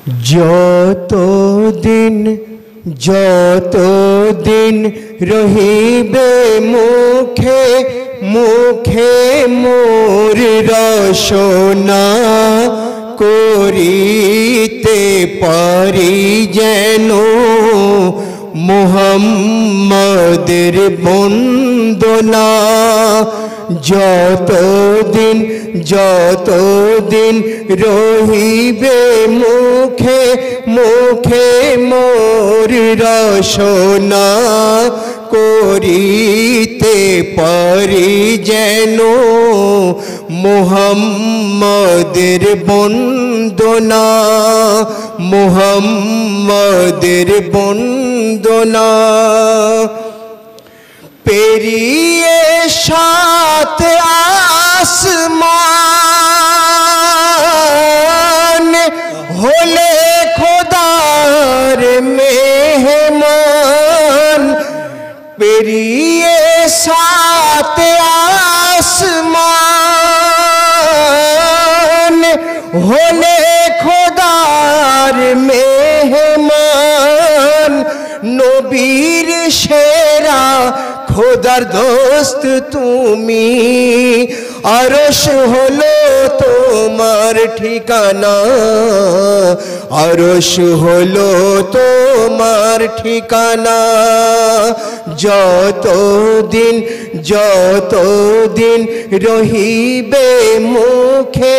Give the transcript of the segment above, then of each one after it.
যতদিন যতদিন রহিবে মুখে মুখে মোর রসনা করিতে পারি যেন মুহাম্মাদের বন্দনা। যতদিন যতদিন রহিবে মুখে মুখে মোর রসনা করিতে পারি যেন মুহাম্মাদের বন্দনা মুহাম্মাদের বন্দনা। পেরিয়ে সাত আসমান হলে খোদার মেহমান। পেরিয়ে সাত আসমান হলে খোদার মেহমান। নবীর সেরা খোদার দোস্ত তুমি, আরশ হলো তোমার ঠিকানা, আরশ হলো তোমার ঠিকানা। যতদিন যতদিন রহিবে মুখে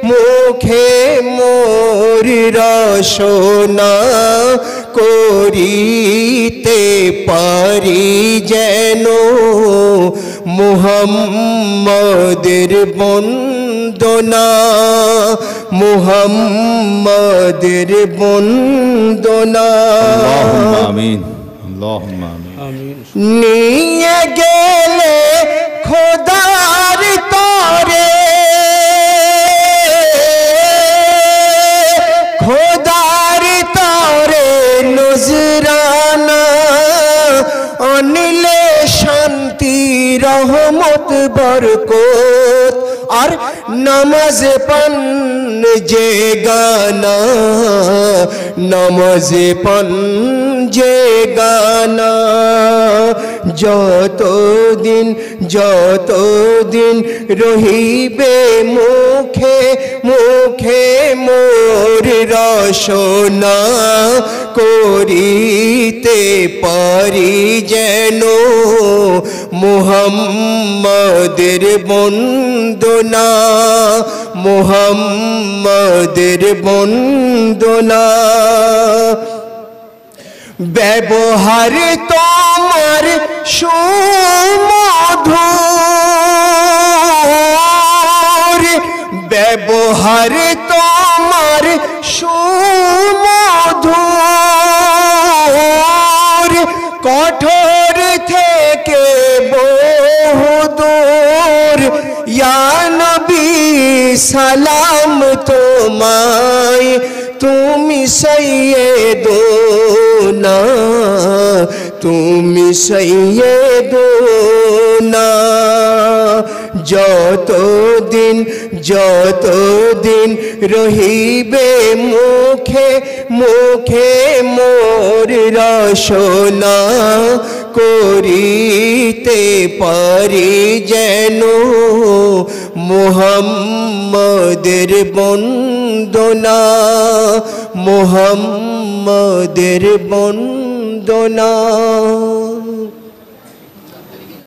মুখে মোর রসনা করিতে পারি যেন মুহাম্মাদের বন্দনা মুহাম্মাদের বন্দনা। আল্লাহুম্মা আমিন আল্লাহুম্মা আমিন। নিয়ে গেলে খোদার তরে খোদার তরে নজরানা অনিলে শান্তি রহমত বরকত আর নামাজ পান যে গানা নামাজ পান যে গানা। যতদিন যতদিন রহিবে মুখে মুখে মোর রসনা করিতে পারি যেন মুহাম্মাদের বন্দনা মুহাম্মাদের বন্দনা। ব্যবহার তোমার সুমধুর ব্যবহার তোমার সুমধুর কঠোর থেকে বহুদূর। ইয়া নবী সালাম তোমায় তুমি সৈয়দনা তুমি সৈয়দনা। যতদিন যতদিন রহিবে মুখে মুখে মোর রসনা করিতে পারি যেন মুহাম্মাদের বন্দনা মুহাম্মাদের বন্দনা।